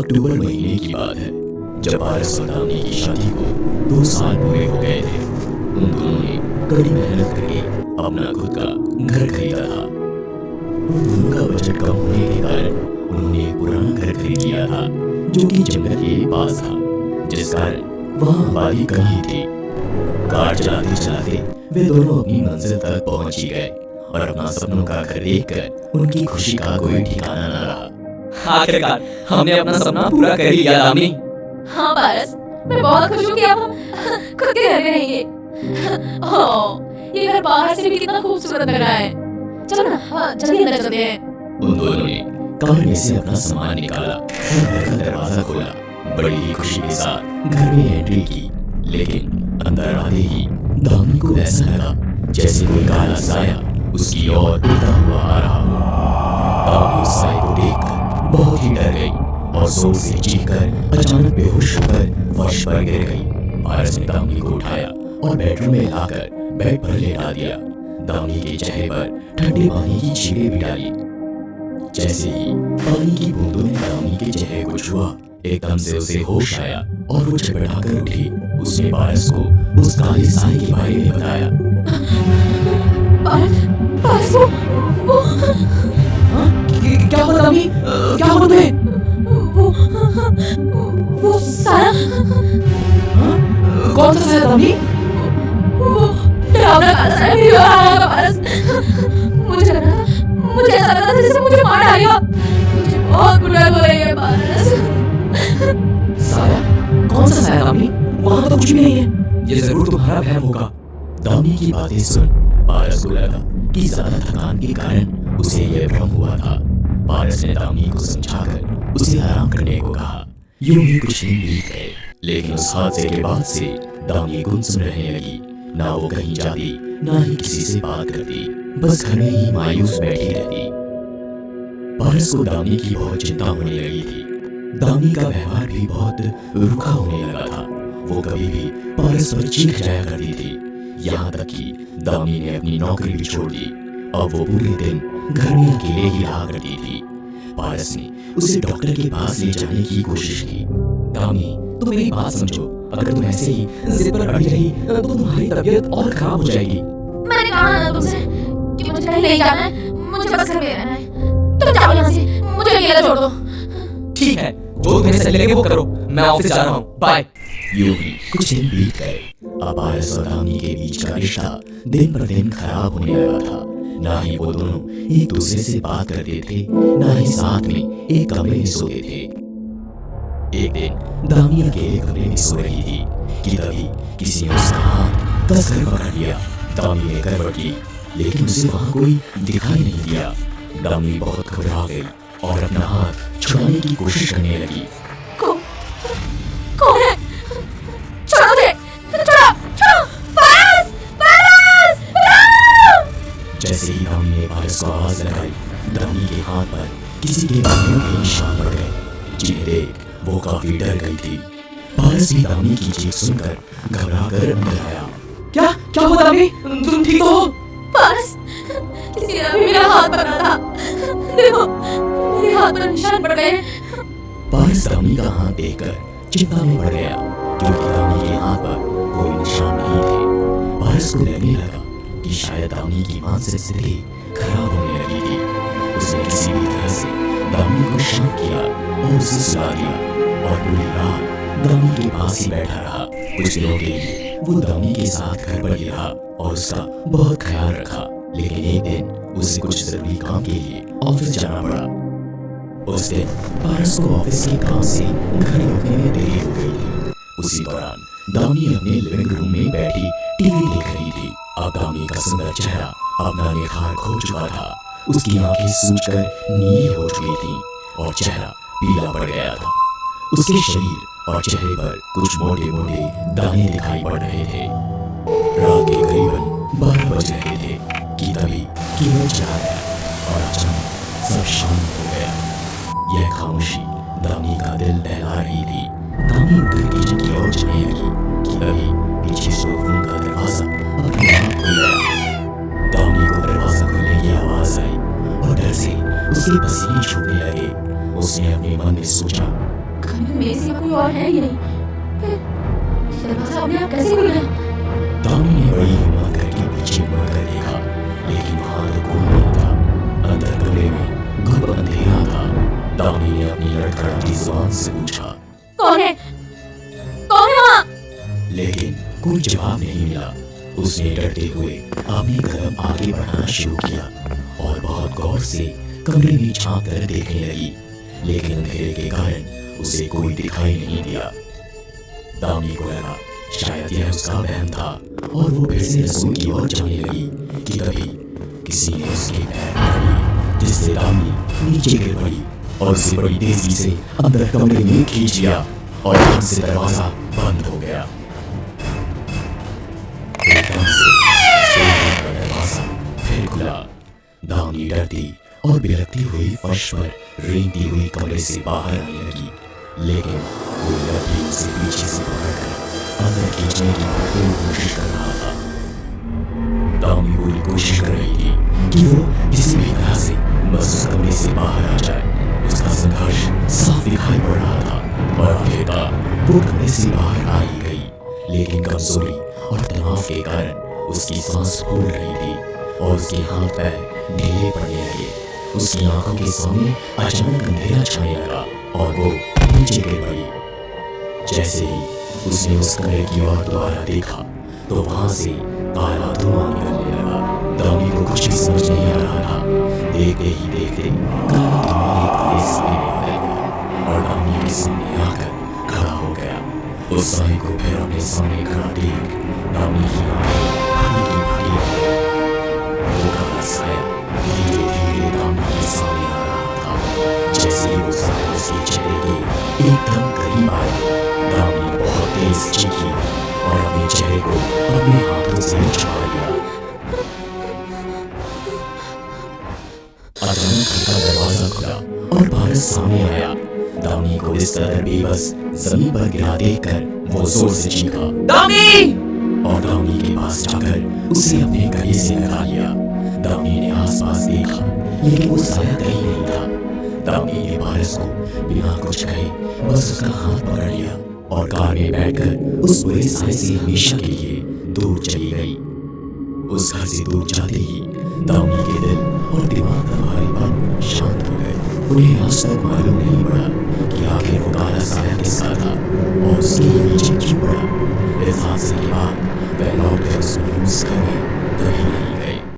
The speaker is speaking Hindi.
अक्टूबर महीने की बात है, जब पारस और दामिनी की शादी को 2 साल पूरे हो गए थे। उन दोनों ने कड़ी मेहनत करके अपना खुद का घर खरीदा था। उन दोनों का बजट कम होने के कारण उन्होंने एक पुराना घर खरीद लिया था, जो कि जंगल के पास था, जिस कारण वहाँ आबादी कम ही थी। कार चलाते चलाते वे दोनों अपनी मंजिल तक पहुंच ही गए और अपना सपनों का घर देखकर उनकी खुशी का कोई ठिकाना न रहा। आखिरकार हमने अपना सपना पूरा कर ही लिया दामिनी। हाँ पारस, मैं बहुत खुश हूँ कि अब हम खुद के घर में रहेंगे। ओह, ये घर बाहर से भी कितना खूबसूरत लग रहा है। चलो ना, जल्दी अंदर चलते हैं। उन दोनों ने कार में से अपना सामान निकाला और घर का दरवाजा खोला। बड़ी ही खुशी के साथ घर में एंट्री की, लेकिन अंदर आते ही दामिनी को ऐसा लगा जैसे कोई काला साया उसकी ओर उड़ता हुआ आ रहा हो। दामिनी उस साए को देखकर बहुत ही डर गई और जोर से चीखकर अचानक बेहोश होकर फर्श पर गिर गई। पारस ने दामिनी को उठाया और बेडरूम में लाकर बेड पर लेटा दिया। दामिनी के चेहरे पर ठंडे पानी की छींटे भी डाली। जैसे ही पानी की बूंदों ने दामिनी के चेहरे को छुआ, एकदम से उसे होश आया और वो छटपटाकर उठी। उसने पारस को उस काले साए के बारे में बताया। पारस, वो क्या हुआ दामिनी? क्या हुआ तुम्हें? वो साया। कौन सा साया दामिनी? वो डरावना काला साया मेरी ओर आ रहा था पारस। मुझे ऐसा लग रहा था जैसे मुझे मार डालेगा। मुझे बहुत बुरा हो रही है पारस। साया? कौन सा साया दामिनी? वहाँ तो कुछ भी नहीं है। ये जरूर तुम्हारा वहम होगा। दामिनी की बातें सुन पारस को लगा कि ज्यादा थकान के कारण उसे यह भ्रम हुआ था। पारस ने दामिनी को समझाकर उसे आराम करने को कहा। यूं ही कुछ दिन बीत गए, लेकिन उस हादसे के बाद से दामिनी गुमसुम रहने लगी। ना वो कहीं जाती, ना ही किसी से बात करती, बस घर में ही मायूस बैठी रहती। पारस को दामिनी की बहुत चिंता होने लगी थी। दामिनी का व्यवहार भी बहुत रूखा होने लगा था। वो कभी भी पारस पर चीख जाया करती थी। यहाँ तक कि दामिनी ने अपनी नौकरी भी छोड़ दी। अब वो पूरे दिन घर में अकेले ही रहा करती थी। पारस ने उसे डॉक्टर के पास ले जाने की कोशिश की। दामिनी, तुम मेरी बात समझो। अगर तुम ऐसे ही जिद पर अड़ी रही तो तुम्हारी तबीयत और खराब हो जाएगी। मैंने कहा ना तुमसे कि मुझे कहीं नहीं जाना है, मुझे बस घर में रहना है। तुम जाओ यहाँ से, मुझे अकेला छोड़ दो। ठीक है, जो तुम्हें सही लगे वो करो। मैं ऑफिस जा रहा हूँ, बाय। यूं ही कुछ दिन बीत गए। अब पारस और दामिनी के बीच का रिश्ता दिन पर दिन खराब होने लगा था। ना ही वो दोनों एक दूसरे से बात करते थे, ना ही साथ में एक कमरे में सोते थे। एक दिन दामिनी अकेले कमरे में सो रही थी कि तभी किसी ने उसका हाथ कसकर पकड़ लिया। दामिनी ने करवट ली, लेकिन उसे वहां कोई दिखाई नहीं दिया। दामिनी बहुत घबरा गई और अपना हाथ छुड़ाने की कोशिश करने लगी। कौन है? छोड़ो मुझे, छोड़ो, छोड़ो, पारस, पारस, बचाओ! जैसे ही दामिनी ने पारस को आवाज लगाई, दामिनी के हाथ पर किसी के बालों के निशान पड़ गए, जिन्हें देख वो काफी डर गई थी। पारस भी दामिनी की चीख सुनकर घबराकर अंदर आया। क्या हुआ दामिनी? तुम ठीक तो हो? पारस, किसी ने अभी मेरा हाथ पकड़ा था। देखो, मेरे हाथ पर निशान पड़ गए। पारस दामिनी का हाथ देखकर चिंता में पड़ गया, क्योंकि दामिनी के हाथ पर कोई निशान नहीं थे। पारस को लगने लगा कि शायद दामिनी की मानसिक स्थिति खराब होने लगी थी। उसने किसी भी तरह से दामिनी को शांत किया और उसे सुला दिया और पूरी रात दामिनी के पास ही बैठा रहा। कुछ दिनों के लिए वो दामिनी के साथ घर पर ही रहा और उसका बहुत ख्याल रखा। लेकिन एक दिन उसे कुछ जरूरी काम के लिए ऑफिस जाना पड़ा। उस दिन पारस को ऑफिस के काम से घर लौटने में देरी हो गई थी। उसी दौरान दामिनी अपने लिविंग रूम में बैठी टीवी देख रही थी। अब दामिनी का सुंदर चेहरा अपना निखार खो चुका था। उसकी आंखें सूजकर नीली हो चुकी थी और चेहरा पीला पड़ गया था। उसके शरीर और चेहरे पर कुछ मोटे मोटे दाने दिखाई पड़ रहे थे। रात के करीबन 12 बज रहे थे कि तभी केवल चला गया और अचानक सब शांत हो गया। यह खामोशी दामिनी का दिल दहला रही थी। दामिनी उधर किचन की ओर चलने लगी कि तभी पीछे से रूम का दरवाजा अपने आप खुल गया। दामिनी को दरवाजा खुलने की आवाज आई और डर से उसके पसीने छूटने लगे। उसने अपने मन में सोचा, अभी तो मेरे सिवा कोई और है ही नहीं। फिर ये दरवाजा अपने आप कैसे खुल गया? दामी ने बड़ी हिम्मत करके पीछे मुड़कर देखा, लेकिन वहां तो कोई नहीं था। अंदर कमरे में घुप अंधेरा था। दामी ने अपनी लड़खड़ाती जुबान से पूछा, कौन है? कौन है वहाँ? लेकिन कोई जवाब नहीं मिला। उसने डरते हुए अपने कदम आगे बढ़ाना शुरू किया और बहुत गौर से कमरे में झांक कर देखने लगी, लेकिन अंधेरे के कारण उसे कोई दिखाई नहीं दिया। दामी को लगा शायद यह उसका वहम था और वो फिर से रसोई की ओर जाने लगी कि तभी किसी ने उसके पैर पकड़ लिए, जिससे दामी नीचे गिर पड़ी और उसे बड़ी तेजी से अंदर कमरे में खींच लिया और एकदम से दरवाजा बंद हो गया। एकदम से सोने का दरवाजा फिर खुला। दामी डरती और बिलखती हुई फर्श पर रेंगती हुई कमरे से बाहर आने लगी, लेकिन कोई लड़की उसे पीछे से पकड़कर अंदर खींचने की भरपूर कोशिश कर रहा था। दामी पूरी कोशिश कर रही थी कि वो किसी भी तरह से बस उस कमरे से बाहर आ जाए। उसका संघर्ष साफ दिखाई पड़ रहा था और आखिरकार वो कमरे से बाहर आ ही गई, लेकिन कमजोरी और तनाव के कारण उसकी सांस फूल रही थी और उसके हाथ पैर ढीले पड़ने लगे। उसकी आंखों के सामने अचानक अंधेरा छाने लगा और वो नीचे गिर पड़ी। जैसे ही उसने उस कमरे की ओर दोबारा देखा तो वहां से काला धुआं निकलने लगा। दामी को कुछ भी समझ नहीं आ रहा था। देखते ही देखते काला धुआं एक कमरे से निकल गया और दामी के सामने आकर खड़ा हो गया। उस साई को फिर अपने सामने खड़ा देख दामी की आंखें फटी की फटी हो गई। वो काला साया धीरे धीरे दामी के सामने आ रहा था। जैसे ही वो साया उसके चेहरे के एकदम करीब आया, दामी बहुत तेज चीखी और अपने चेहरे को अपने हाथों से छुपा लिया। अचानक घर का दरवाजा खुला और भारत सामने आया। दामी को इस तरह बेबस जमीन पर गिरा देखकर वो जोर से चीखा, दामी! और दामी के पास जाकर उसे अपने गले से लगा लिया। दामी ने आसपास देखा, लेकिन वो साया कहीं नहीं था। दामी ने भारत को बिना कुछ कहे बस उसका हाथ पकड़ लिया और कार में बैठकर उस बुरे साए से हमेशा के लिए दूर चली गई। उस घर से दूर जाते ही दामी के दिल और दिमाग का भारीपन शांत हो गए। उन्हें आज तक मालूम नहीं पड़ा कि आखिर वो काला साया किसका था और उसके पीछे क्यों पड़ा। इस हादसे के बाद वह लौट कर उस घर में कभी नहीं